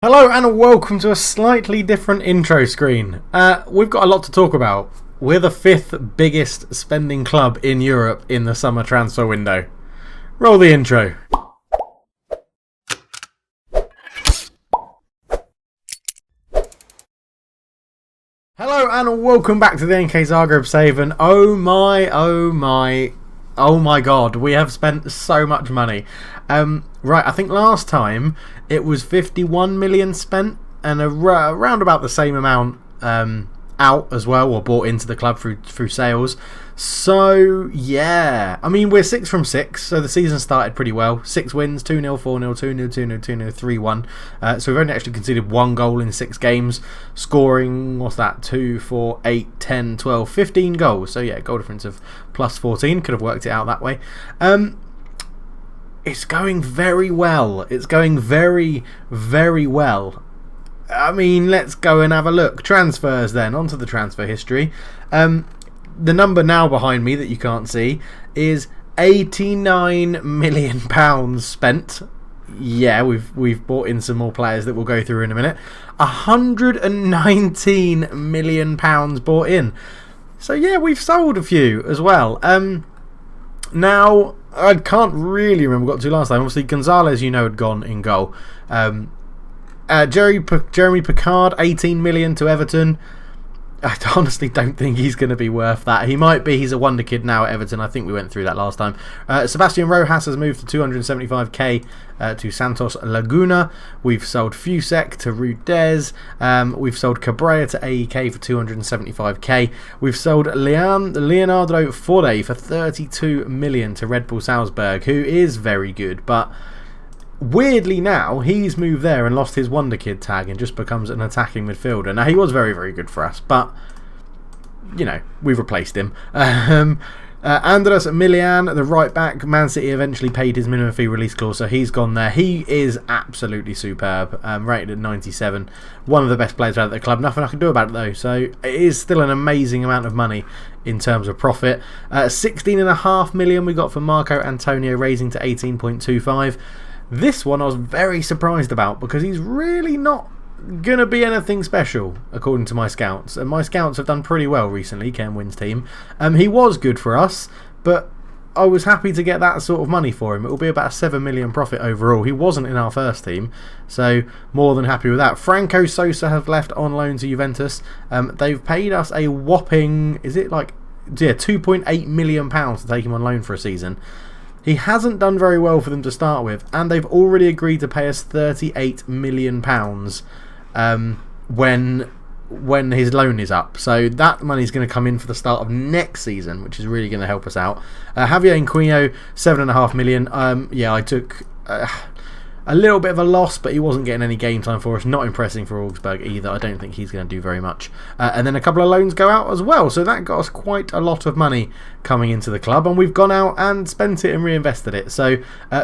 Hello and welcome to a slightly different intro screen. We've got a lot to talk about. We're the fifth biggest spending club in Europe in the summer transfer window. Roll the intro. Hello and welcome back to the NK Zagreb save, and oh my god, we have spent so much money. Right, I think last time it was 51 million spent and around about the same amount out as well, or bought into the club through sales. So yeah, I mean, we're 6 from 6, so the season started pretty well. 6 wins, 2-0, 4-0, 2-0, 2-0, 2-0, 3-1. So we've only actually conceded 1 goal in 6 games, scoring, what's that, 2, 4, 8, 10, 12, 15 goals. So yeah, goal difference of plus 14, could have worked it out that way. It's going very well. It's going very, very well. I mean, let's go and have a look. Transfers then, onto the transfer history. The number now behind me that you can't see is £89 million spent. Yeah, we've bought in some more players that we'll go through in a minute. £119 million bought in. So yeah, we've sold a few as well. Now, I can't really remember what got to last time. Obviously, Gonzalez, you know, had gone in goal. Jeremy Picard, 18 million to Everton. I honestly don't think he's going to be worth that. He might be. He's a wonder kid now at Everton. I think we went through that last time. Sebastian Rojas has moved to 275k to Santos Laguna. We've sold Fusek to Rudez. We've sold Cabrera to AEK for 275k. We've sold Leonardo Forde for 32 million to Red Bull Salzburg, who is very good, but weirdly now he's moved there and lost his wonder kid tag and just becomes an attacking midfielder. Now, he was very, very good for us, but you know, we've replaced him. Andres Milian, the right back, Man City eventually paid his minimum fee release clause, so he's gone there. He is absolutely superb, rated at 97. One of the best players out of the club. Nothing I can do about it though, so it is still an amazing amount of money in terms of profit. 16.5 million we got for Marco Antonio, raising to 18.25. This one I was very surprised about because he's really not going to be anything special, according to my scouts. And my scouts have done pretty well recently, Ken Wynn's team. He was good for us, but I was happy to get that sort of money for him. It will be about a 7 million profit overall. He wasn't in our first team, so more than happy with that. Franco Sosa have left on loan to Juventus. They've paid us a whopping, is it like, yeah, £2.8 million to take him on loan for a season. He hasn't done very well for them to start with, and they've already agreed to pay us £38 million when his loan is up. So that money's going to come in for the start of next season, which is really going to help us out. Javier Inquino, £7.5 million. Yeah, I took a little bit of a loss, but he wasn't getting any game time for us. Not impressing for Augsburg either. I don't think he's going to do very much. And then a couple of loans go out as well, so that got us quite a lot of money coming into the club, and we've gone out and spent it and reinvested it. So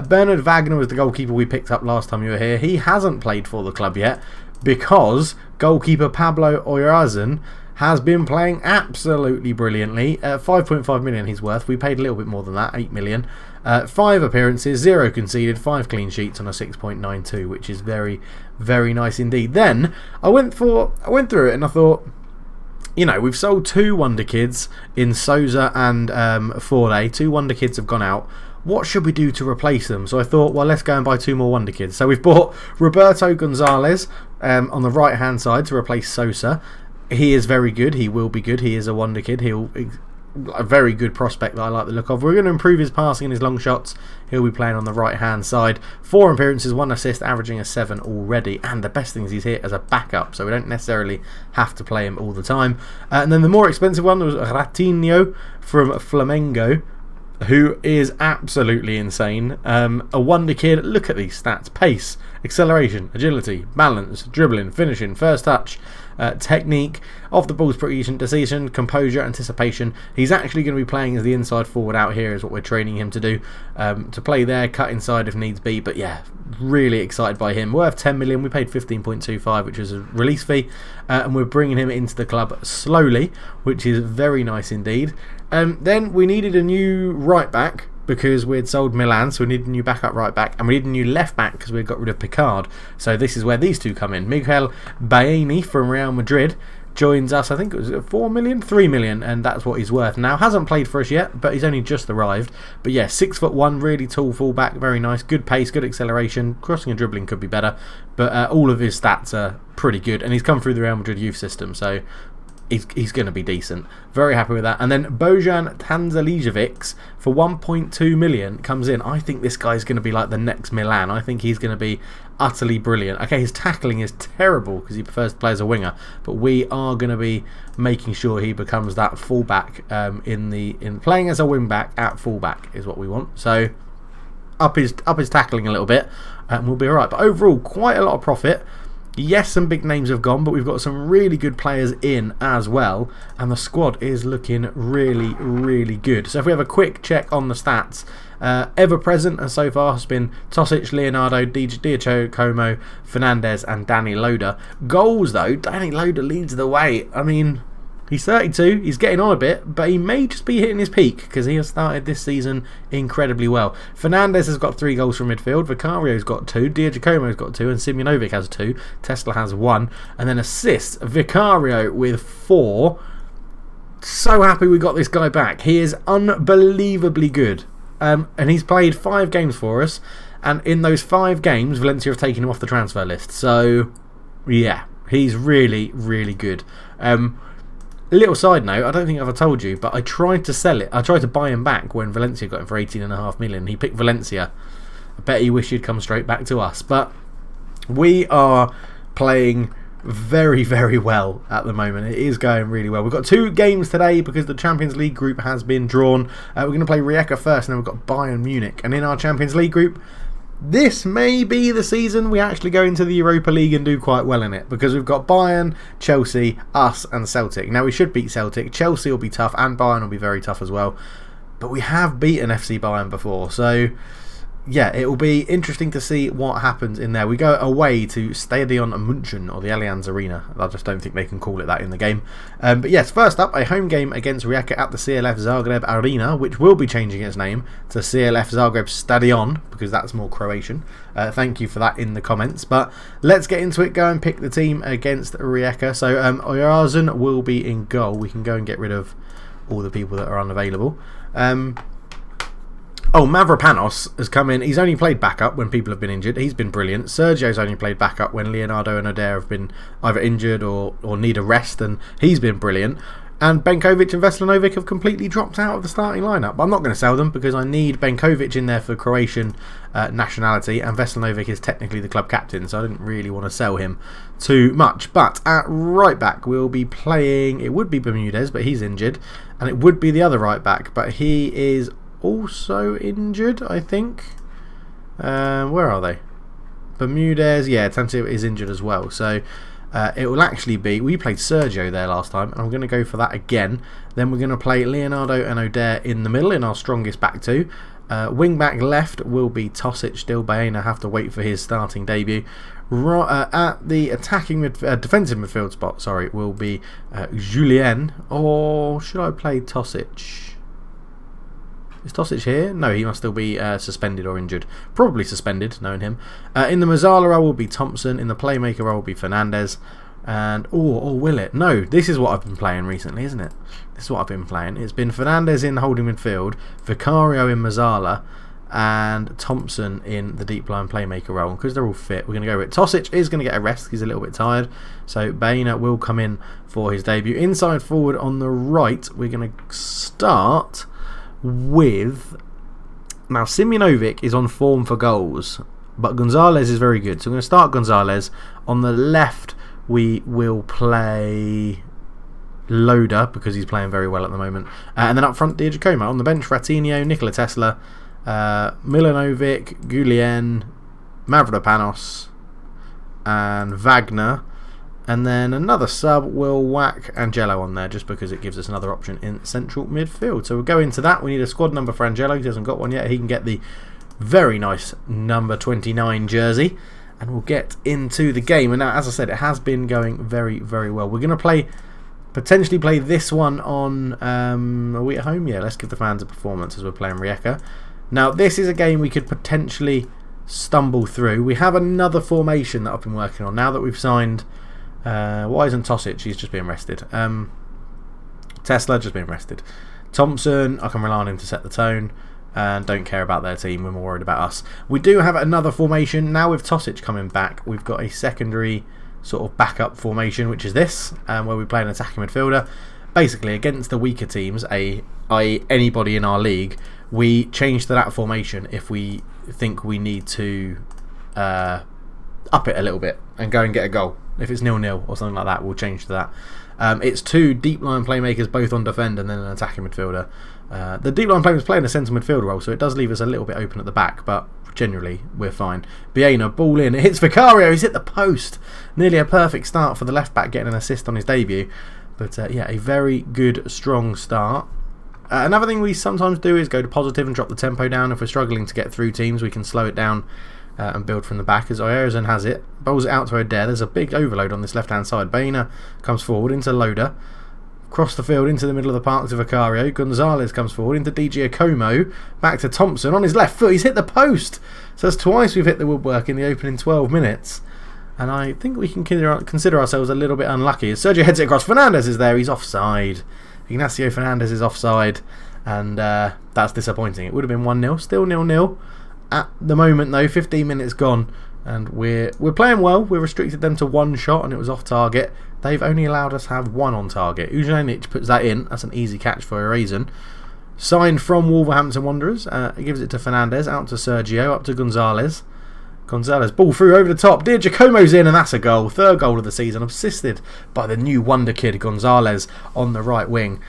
Bernard Wagner was the goalkeeper we picked up last time you were here. He hasn't played for the club yet because goalkeeper Pablo Oyarzun has been playing absolutely brilliantly. 5.5 million he's worth. We paid a little bit more than that, 8 million. 5 appearances, 0 conceded, 5 clean sheets on a 6.92, which is very, very nice indeed. Then I went through it and I thought, you know, we've sold 2 wonder kids in Sousa and Forde. 2 wonder kids have gone out. What should we do to replace them? So I thought, well, let's go and buy 2 more wonder kids. So we've bought Roberto Gonzalez on the right hand side to replace Sosa. He is very good. He will be good. He is a wonder kid. He'll a very good prospect that I like the look of. We're going to improve his passing and his long shots. He'll be playing on the right hand side. 4 appearances, 1 assist, averaging a 7 already. And the best thing is he's here as a backup, so we don't necessarily have to play him all the time. And then the more expensive one was Ratinho from Flamengo, who is absolutely insane. A wonder kid. Look at these stats: pace, acceleration, agility, balance, dribbling, finishing, first touch, technique, off the ball's pretty decent, decision, composure, anticipation. He's actually going to be playing as the inside forward out here is what we're training him to do, to play there, cut inside if needs be. But yeah, really excited by him. Worth 10 million. We paid 15.25, which is a release fee, and we're bringing him into the club slowly, which is very nice indeed. Then we needed a new right back, because we'd sold Milan, so we needed a new backup right back, and we needed a new left back because we got rid of Picard. So this is where these two come in. Miguel Baini from Real Madrid joins us. I think it was 4 million, 3 million, and that's what he's worth now. Hasn't played for us yet, but he's only just arrived. But yeah, 6'1", really tall fullback, very nice, good pace, good acceleration, crossing and dribbling could be better, but all of his stats are pretty good, and he's come through the Real Madrid youth system, so he's going to be decent. Very happy with that. And then Bojan Tanzalijevic for 1.2 million comes in. I think this guy's going to be like the next Milan. I think he's going to be utterly brilliant. Okay, his tackling is terrible because he prefers to play as a winger, but we are going to be making sure he becomes that fullback in playing as a wing back at fullback is what we want. So up his tackling a little bit, and we'll be alright. But overall, quite a lot of profit. Yes, some big names have gone, but we've got some really good players in as well, and the squad is looking really, really good. So if we have a quick check on the stats, ever present and so far has been Tosic, Leonardo, Diacomo, Fernandez and Danny Loader. Goals though, Danny Loader leads the way. I mean, he's 32, he's getting on a bit, but he may just be hitting his peak because he has started this season incredibly well. Fernandez has got 3 goals from midfield, Vicario's got 2, Diacomo's got 2, and Simjonovic has 2, Tesla has 1, and then assists, Vicario with 4. So happy we got this guy back. He is unbelievably good, and he's played 5 games for us, and in those 5 games Valencia have taken him off the transfer list, so yeah, he's really, really good. Little side note, I don't think I've ever told you, but I tried to sell it. I tried to buy him back when Valencia got him for 18.5 million. He picked Valencia. I bet he wished he'd come straight back to us. But we are playing very, very well at the moment. It is going really well. We've got 2 games today because the Champions League group has been drawn. We're going to play Rijeka first, and then we've got Bayern Munich. And in our Champions League group, this may be the season we actually go into the Europa League and do quite well in it, because we've got Bayern, Chelsea, us and Celtic. Now we should beat Celtic. Chelsea will be tough and Bayern will be very tough as well, but we have beaten FC Bayern before, so yeah, it will be interesting to see what happens in there. We go away to Stadion München, or the Allianz Arena. I just don't think they can call it that in the game. But yes, first up, a home game against Rijeka at the CLF Zagreb Arena, which will be changing its name to CLF Zagreb Stadion, because that's more Croatian. Thank you for that in the comments. But let's get into it, go and pick the team against Rijeka. So Oyarzun will be in goal. We can go and get rid of all the people that are unavailable. Mavropanos has come in. He's only played backup when people have been injured. He's been brilliant. Sergio's only played backup when Leonardo and Adair have been either injured or need a rest, and he's been brilliant. And Benkovic and Veslanovic have completely dropped out of the starting lineup. I'm not going to sell them because I need Benkovic in there for Croatian nationality, and Veslanovic is technically the club captain, so I didn't really want to sell him too much. But at right back, we'll be playing, it would be Bermudez, but he's injured, and it would be the other right back, but he is also injured, I think. Where are they? Bermudez, yeah, Tansi is injured as well. So it will actually be, we played Sergio there last time, and I'm going to go for that again. Then we're going to play Leonardo and Adair in the middle in our strongest back 2. Wing back left will be Tosic still. Baena have to wait for his starting debut. At the attacking defensive midfield spot, sorry, will be Julien. Or should I play Tosic? Is Tosic here? No, he must still be suspended or injured. Probably suspended, knowing him. In the Mazzala role will be Thompson. In the playmaker role will be Fernandez. And, or will it? No, this is what I've been playing recently, isn't it? This is what I've been playing. It's been Fernandez in holding midfield, Vicario in Mazzala, and Thompson in the deep line playmaker role. Because they're all fit, we're going to go with it. Tosic is going to get a rest. He's a little bit tired. So Baena will come in for his debut. Inside forward on the right, we're going to start with, now Simjonovic is on form for goals, but Gonzalez is very good, so we're going to start Gonzalez. On the left we will play Loader because he's playing very well at the moment, and then up front Diacomo. On the bench Ratinho, Nikola Tesla, Milanovic, Gulien, Mavropanos and Wagner. And then another sub will whack Angelo on there just because it gives us another option in central midfield. So we'll go into that. We need a squad number for Angelo. He hasn't got one yet. He can get the very nice number 29 jersey. And we'll get into the game. And now, as I said, it has been going very, very well. We're going to potentially play this one on... are we at home? Yeah, let's give the fans a performance as we're playing Rijeka. Now, this is a game we could potentially stumble through. We have another formation that I've been working on now that we've signed. Why isn't Tosic? He's just being rested. Tesla just being rested. Thompson, I can rely on him to set the tone, and don't care about their team. We're more worried about us. We do have another formation now with Tosic coming back. We've got a secondary sort of backup formation, which is this, where we play an attacking midfielder. Basically, against the weaker teams, i.e. anybody in our league, we change to that formation if we think we need to up it a little bit and go and get a goal. If it's 0-0 or something like that, we'll change to that. It's two deep line playmakers both on defend and then an attacking midfielder. The deep line players play in a centre midfield role, so it does leave us a little bit open at the back, but generally we're fine. Biena, ball in, it hits Vicario, he's hit the post. Nearly a perfect start for the left back, getting an assist on his debut. But yeah, a very good, strong start. Another thing we sometimes do is go to positive and drop the tempo down. If we're struggling to get through teams, we can slow it down and build from the back, as Oyarzun has it. Bowls it out to Adair. There's a big overload on this left hand side. Baena comes forward into Loader. Across the field into the middle of the park to Vicario. Gonzalez comes forward into DJ Como. Back to Thompson on his left foot. He's hit the post. So that's twice we've hit the woodwork in the opening 12 minutes. And I think we can consider ourselves a little bit unlucky. As Sergio heads it across, Fernandez is there. He's offside. Ignacio Fernandez is offside. And that's disappointing. It would have been 1-0. Still 0-0. At the moment, though, 15 minutes gone. And we're playing well. We restricted them to one shot and it was off target. They've only allowed us to have one on target. Ujanic puts that in. That's an easy catch for Oyarzun. Signed from Wolverhampton Wanderers. He gives it to Fernandez. Out to Sergio. Up to Gonzalez. Gonzalez ball through over the top. Dear Giacomo's in and that's a goal. Third goal of the season. Assisted by the new wonder kid Gonzalez on the right wing.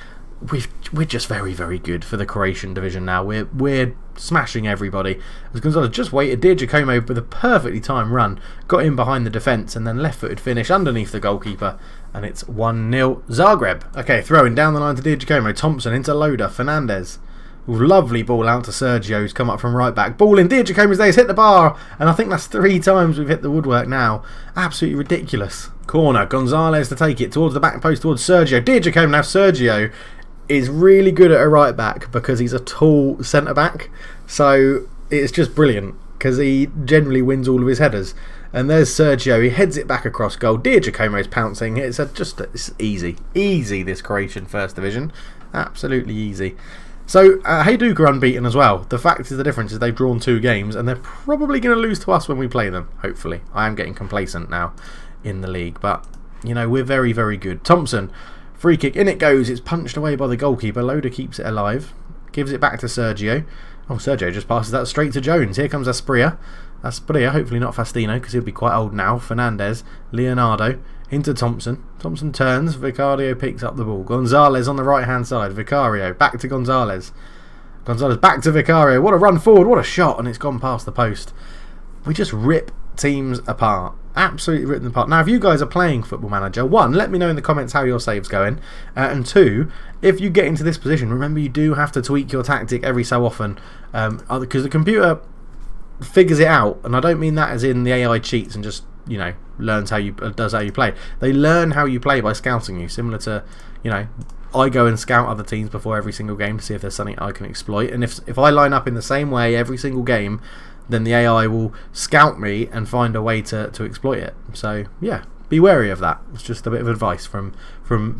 We're just very, very good for the Croatian division now. We're smashing everybody. As Gonzalez just waited, Dear Giacomo with a perfectly timed run, got in behind the defence and then left-footed finish underneath the goalkeeper, and it's 1-0 Zagreb. Okay, throwing down the line to Dear Giacomo. Thompson into Loader. Fernandez. Lovely ball out to Sergio, who's come up from right back. Ball in. Dear Giacomo's there. He's hit the bar, and I think that's 3 times we've hit the woodwork now. Absolutely ridiculous. Corner. Gonzalez to take it towards the back post towards Sergio. Dear Giacomo. Now Sergio is really good at a right back because he's a tall centre back, so it's just brilliant because he generally wins all of his headers. And there's Sergio, he heads it back across goal. Dear Giacomo's pouncing. It's easy, this Croatian first division, absolutely easy. So Hajduk are unbeaten as well. The fact is, the difference is they've drawn 2 games and they're probably going to lose to us when we play them. Hopefully, I am getting complacent now in the league, but you know, we're very, very good. Thompson. Free kick, in it goes, it's punched away by the goalkeeper. Loader keeps it alive, gives it back to Sergio. Oh, Sergio just passes that straight to Jones. Here comes Asprilla, hopefully not Fastino because he'll be quite old now. Fernandez, Leonardo, into Thompson. Thompson turns, Vicario picks up the ball. Gonzalez on the right hand side, Vicario, back to Gonzalez. Gonzalez back to Vicario, what a run forward, what a shot, and it's gone past the post. We just rip teams apart. Absolutely ripped them apart. Now, if you guys are playing Football Manager, 1, let me know in the comments how your save's going. And 2, if you get into this position, remember you do have to tweak your tactic every so often. Because the computer figures it out. And I don't mean that as in the AI cheats and just, you know, does how you play. They learn how you play by scouting you. Similar to, you know, I go and scout other teams before every single game to see if there's something I can exploit. And if I line up in the same way every single game, then the AI will scout me and find a way to exploit it. So yeah, be wary of that. It's just a bit of advice from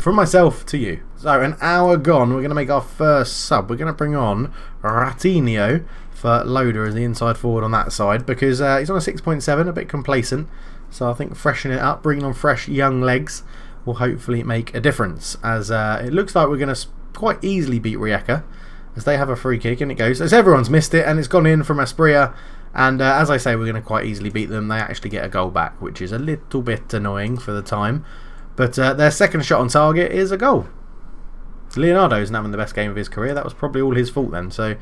myself to you. So an hour gone, we're going to make our first sub. We're going to bring on Ratinho for Loader as the inside forward on that side because he's on a 6.7, a bit complacent. So I think freshening it up, bringing on fresh young legs will hopefully make a difference. As it looks like we're going to quite easily beat Rijeka as they have a free kick and it goes. As everyone's missed it and it's gone in from Asprilla. And as I say, we're going to quite easily beat them. They actually get a goal back, which is a little bit annoying for the time. But their second shot on target is a goal. Leonardo isn't having the best game of his career. That was probably all his fault then. So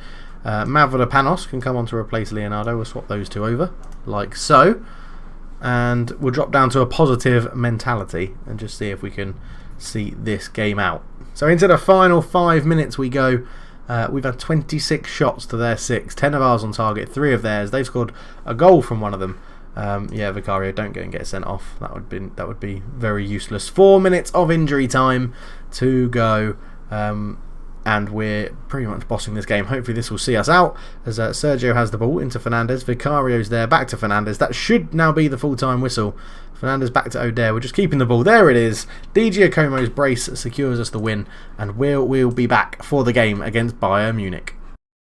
Mavropanos can come on to replace Leonardo. We'll swap those 2 over, like so. And we'll drop down to a positive mentality and just see if we can see this game out. So into the final 5 minutes we go. We've had 26 shots to their 6, 10 of ours on target, 3 of theirs. They've scored a goal from one of them. Yeah, Vicario, don't go and get sent off. That would be very useless. 4 minutes of injury time to go. and we're pretty much bossing this game. Hopefully this will see us out as Sergio has the ball into Fernandes. Vicario's there, back to Fernandes. That should now be the full-time whistle. Fernandes back to O'Dare. We're just keeping the ball. There it is. Di Giacomo's brace secures us the win, and we'll be back for the game against Bayern Munich.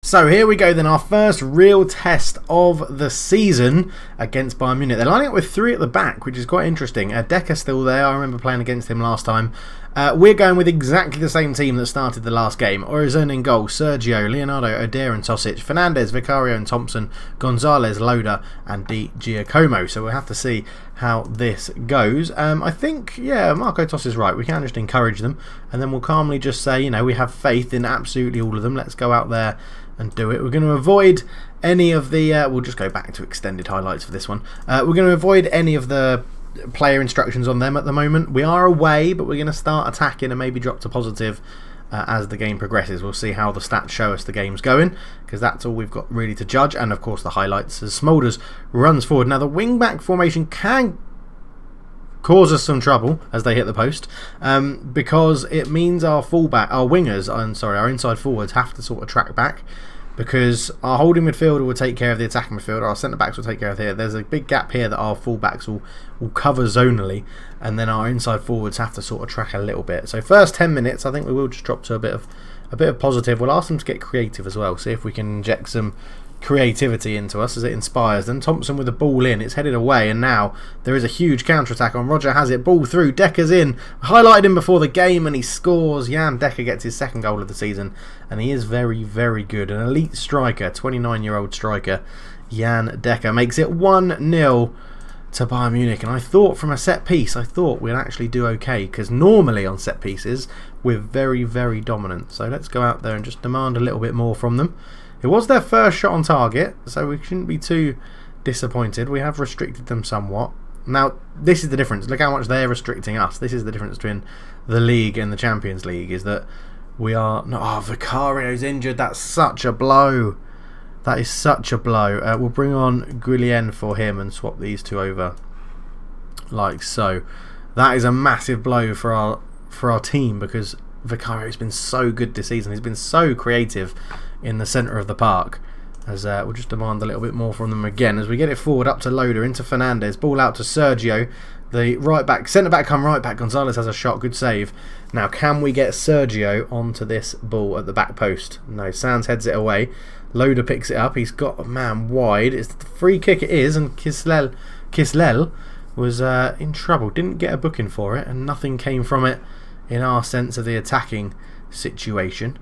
So here we go then, our first real test of the season against Bayern Munich. They're lining up with 3 at the back, which is quite interesting. Decker's still there. I remember playing against him last time. We're going with exactly the same team that started the last game. Orizon in goal, Sergio, Leonardo, O'Dare and Tosic, Fernandes, Vicario and Thompson, Gonzalez, Loda and Di Giacomo. So we'll have to see how this goes. I think, yeah, Marco Toss is right. We can just encourage them and then we'll calmly just say, you know, we have faith in absolutely all of them. Let's go out there and do it. We're going to avoid any of the we'll just go back to extended highlights for this one. We're going to avoid any of the player instructions on them at the moment. We are away, but we're going to start attacking and maybe drop to positive as the game progresses. We'll see how the stats show us the game's going, because that's all we've got really to judge, and of course the highlights as Smulders runs forward. Now the wing-back formation can cause us some trouble as they hit the post, because it means our our inside forwards have to sort of track back, because our holding midfielder will take care of the attacking midfielder, our centre backs will take care of here. There's a big gap here that our full backs will cover zonally, and then our inside forwards have to sort of track a little bit. So first 10 minutes I think we will just drop to a bit of positive. We'll ask them to get creative as well, see if we can inject some creativity into us as it inspires them. Thompson with the ball in, it's headed away, and now there is a huge counter-attack on. Roger has it, ball through, Decker's in, highlighted him before the game and he scores. Jan Decker gets his second goal of the season, and he is very, very good. An elite striker, 29-year-old striker, Jan Decker makes it 1-0 to Bayern Munich. And I thought from a set piece, we'd actually do okay, because normally on set pieces we're very, very dominant. So let's go out there and just demand a little bit more from them. It was their first shot on target, so we shouldn't be too disappointed. We have restricted them somewhat. Now, this is the difference. Look how much they're restricting us. This is the difference between the League and the Champions League, is that we are... Vicario's injured. That's such a blow. That is such a blow. We'll bring on Guillen for him and swap these two over like so. That is a massive blow for our team, because Vicario's been so good this season. He's been so creative in the centre of the park, as we'll just demand a little bit more from them again as we get it forward up to Loda, into Fernandes, ball out to Sergio, the right back, centre back come right back, Gonzalez has a shot, good save. Now can we get Sergio onto this ball at the back post? No, Sands heads it away, Loda picks it up, he's got a man wide, it's the free kick it is, and Kislel was in trouble, didn't get a booking for it, and nothing came from it in our sense of the attacking situation.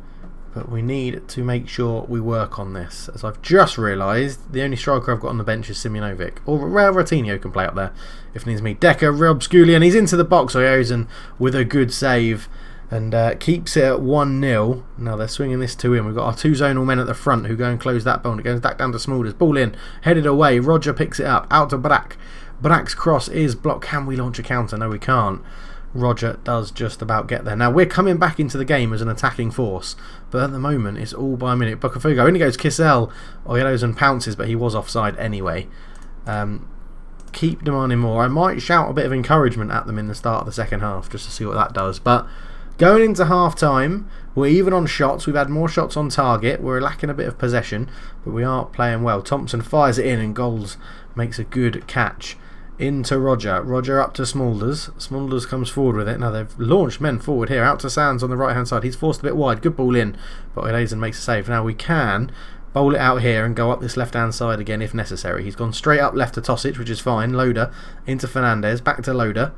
But we need to make sure we work on this. As I've just realised, the only striker I've got on the bench is Simunovic. Or Ratinho can play up there if needs me. Decker robs Guillen. He's into the box. Oyozen with a good save and keeps it at 1-0. Now they're swinging this two in. We've got our two zonal men at the front who go and close that ball. And it goes back down to Smulders. Ball in. Headed away. Roger picks it up. Out to Brack. Brack's cross is blocked. Can we launch a counter? No, we can't. Roger does just about get there. Now we're coming back into the game as an attacking force, but at the moment it's all by a minute. Botafogo, in goes Kissel. Oyelozen pounces, but he was offside anyway. Keep demanding more. I might shout a bit of encouragement at them in the start of the second half just to see what that does. But going into half time, we're even on shots. We've had more shots on target. We're lacking a bit of possession, but we are playing well. Thompson fires it in and Goals makes a good catch. Into Roger. Roger up to Smulders. Smulders comes forward with it. Now they've launched men forward here. Out to Sands on the right hand side. He's forced a bit wide. Good ball in. But Oyelozen makes a save. Now we can bowl it out here and go up this left hand side again if necessary. He's gone straight up left to Tosic, which is fine. Loda into Fernandes. Back to Loda.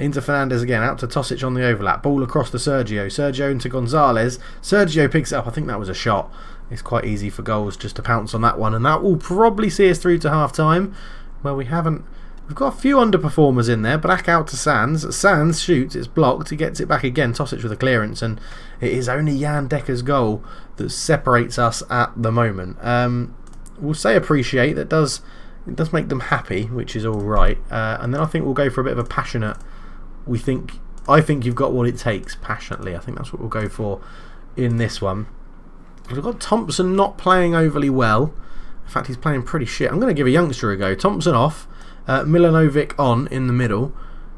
Into Fernandes again. Out to Tosic on the overlap. Ball across to Sergio. Sergio into Gonzalez. Sergio picks it up. I think that was a shot. It's quite easy for Goals just to pounce on that one. And that will probably see us through to half time. Well, we haven't. We've got a few underperformers in there. Back out to Sands. Sands shoots, it's blocked. He gets it back again. Tosic with a clearance, and it is only Jan Decker's goal that separates us at the moment. We'll say appreciate. It does make them happy, which is all right. And then I think we'll go for a bit of a passionate. I think you've got what it takes. Passionately, I think that's what we'll go for in this one. We've got Thompson not playing overly well. In fact, he's playing pretty shit. I'm going to give a youngster a go. Thompson off. Milanovic on in the middle.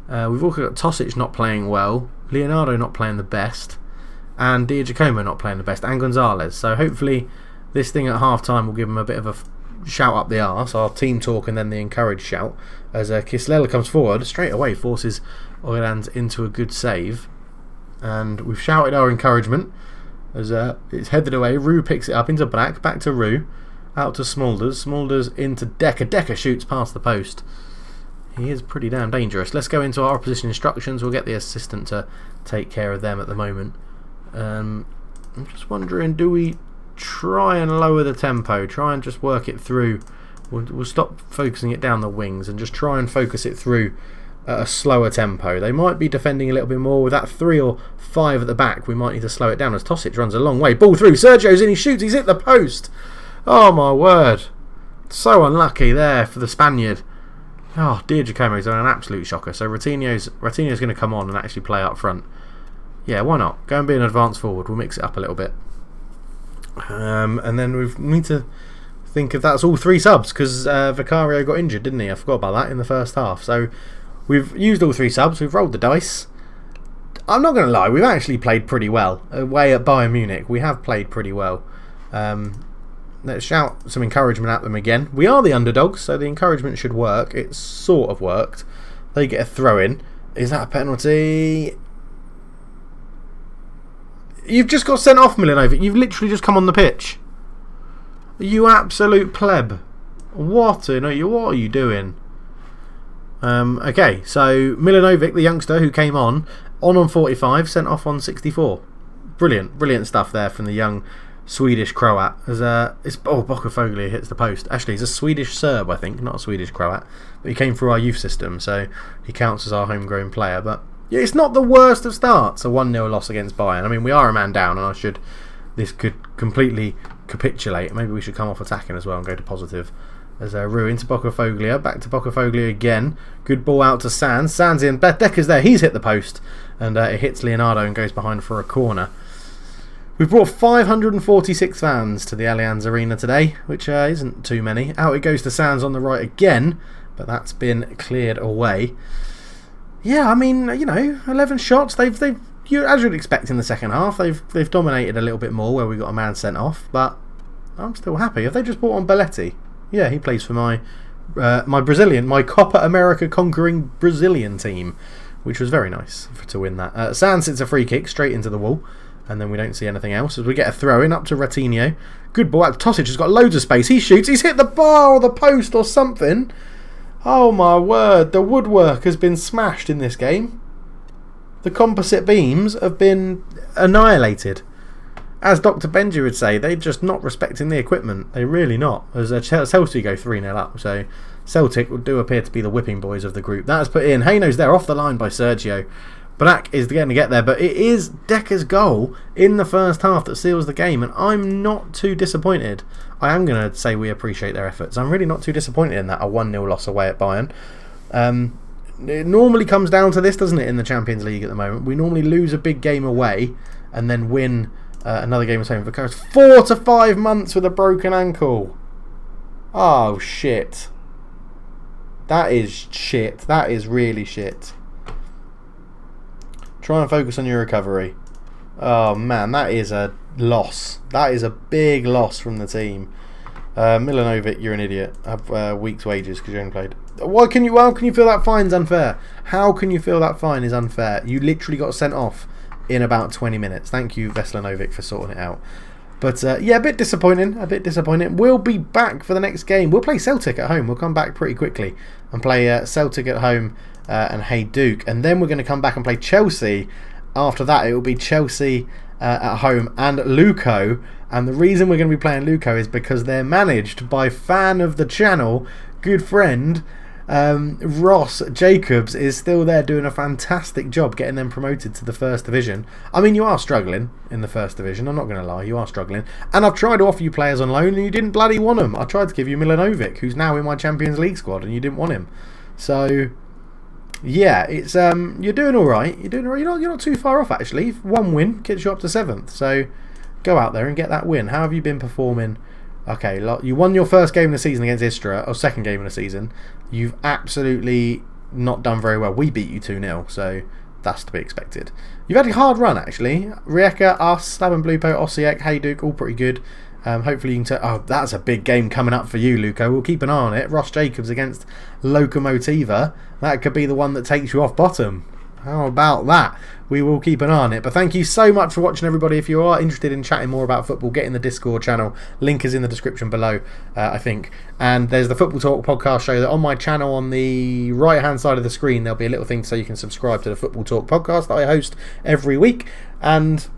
We've also got Tosic not playing well. Leonardo not playing the best. and Giacomo not playing the best, and Gonzalez. So hopefully this thing at half time will give him a bit of a shout up the arse, our team talk and then the encourage shout, as Kislela comes forward straight away, forces Orleans into a good save, and we've shouted our encouragement as it's headed away. Rue picks it up into Black, back to Rue, out to Smulders into Decker shoots past the post. He is pretty damn dangerous. Let's go into our opposition instructions. We'll get the assistant to take care of them at the moment. I'm just wondering, do we try and lower the tempo, try and just work it through? We'll stop focusing it down the wings and just try and focus it through at a slower tempo. They might be defending a little bit more. With that 3 or 5 at the back, we might need to slow it down as Tosic runs a long way. Ball through, Sergio's in, he shoots, he's hit the post. Oh my word. So unlucky there for the Spaniard. Oh, dear, Giacomo's done an absolute shocker. So Ratinho's going to come on and actually play up front. Yeah, why not? Go and be an advance forward. We'll mix it up a little bit. And then we need to think if that's all 3 subs, because Vicario got injured, didn't he? I forgot about that in the first half. So we've used all 3 subs. We've rolled the dice. I'm not going to lie. We've actually played pretty well. Away at Bayern Munich, we have played pretty well. Let's shout some encouragement at them again. We are the underdogs, so the encouragement should work. It sort of worked. They get a throw in. Is that a penalty? You've just got sent off, Milanovic. You've literally just come on the pitch. You absolute pleb. What are you doing? Okay, so Milanovic, the youngster who came on 45, sent off on 64. Brilliant stuff there from the young Swedish Croat. Boccafoglia hits the post. Actually, he's a Swedish Serb, I think, not a Swedish Croat. But he came through our youth system, so he counts as our homegrown player. But yeah, it's not the worst of starts, a 1-0 loss against Bayern. I mean, we are a man down, and this could completely capitulate. Maybe we should come off attacking as well and go to positive. As Rue into Boccafoglia, back to Boccafoglia again. Good ball out to Sands. Sands in, Decker's there, he's hit the post. And it hits Leonardo and goes behind for a corner. We've brought 546 fans to the Allianz Arena today, which isn't too many. Out it goes to Sands on the right again, but that's been cleared away. Yeah, I mean, 11 shots. They've as you'd expect in the second half, they've dominated a little bit more where we got a man sent off, but I'm still happy. Have they just brought on Belletti? Yeah, he plays for my Copa America conquering Brazilian team, which was very nice to win that. Sands hits a free kick straight into the wall. And then we don't see anything else as we get a throw in up to Ratinho. Good ball out. Tosic has got loads of space. He shoots. He's hit the bar or the post or something. Oh my word. The woodwork has been smashed in this game. The composite beams have been annihilated. As Dr. Benji would say, they're just not respecting the equipment. They're really not. As Chelsea go 3-0 up. So Celtic do appear to be the whipping boys of the group. That is put in. Hayno's there off the line by Sergio. Black is going to get there, but it is Decker's goal in the first half that seals the game, and I'm not too disappointed. I am going to say we appreciate their efforts. I'm really not too disappointed in that, a 1-0 loss away at Bayern. It normally comes down to this, doesn't it, in the Champions League at the moment? We normally lose a big game away and then win another game at home. Vicaro's 4 to 5 months with a broken ankle. Oh, shit. That is shit. That is really shit. Try and focus on your recovery. Oh man, that is a loss. That is a big loss from the team. Milanovic, you're an idiot. Have week's wages because you only played. How can you feel that fine's unfair? How can you feel that fine is unfair? You literally got sent off in about 20 minutes. Thank you, Veslanovic, for sorting it out. But yeah, a bit disappointing. We'll be back for the next game. We'll play Celtic at home. We'll come back pretty quickly and play Celtic at home and Hajduk. And then we're going to come back and play Chelsea. After that, it will be Chelsea at home and Luco. And the reason we're going to be playing Luco is because they're managed by fan of the channel, good friend, Ross Jacobs is still there doing a fantastic job getting them promoted to the first division. I mean, you are struggling in the first division, I'm not going to lie, you are struggling. And I've tried to offer you players on loan and you didn't bloody want them. I tried to give you Milanovic, who's now in my Champions League squad, and you didn't want him. So yeah, it's you're doing alright. You're not too far off actually. One win gets you up to 7th. So go out there and get that win. How have you been performing? Okay, you won your first game of the season against Istra, or second game of the season. You've absolutely not done very well. We beat you 2-0, so that's to be expected. You've had a hard run, actually. Rijeka, us, Slaven Blupo, Osijek, Hajduk, all pretty good. Hopefully you can oh, that's a big game coming up for you, Luco. We'll keep an eye on it. Ross Jacobs against Lokomotiva. That could be the one that takes you off bottom. How about that? We will keep an eye on it. But thank you so much for watching, everybody. If you are interested in chatting more about football, get in the Discord channel. Link is in the description below, I think. And there's the Football Talk podcast show that on my channel on the right-hand side of the screen, there'll be a little thing so you can subscribe to the Football Talk podcast that I host every week. And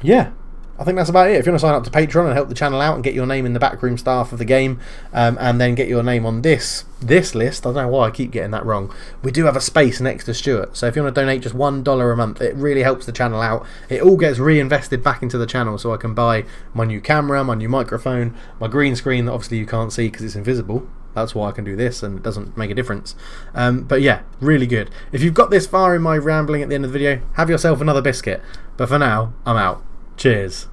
yeah, I think that's about it. If you want to sign up to Patreon and help the channel out and get your name in the backroom staff of the game, and then get your name on this list, I don't know why I keep getting that wrong. We do have a space next to Stuart, so if you want to donate just $1 a month, it really helps the channel out. It all gets reinvested back into the channel, so I can buy my new camera, my new microphone, my green screen that obviously you can't see because it's invisible. That's why I can do this, and it doesn't make a difference. But yeah, really good. If you've got this far in my rambling at the end of the video, have yourself another biscuit. But for now, I'm out. Cheers.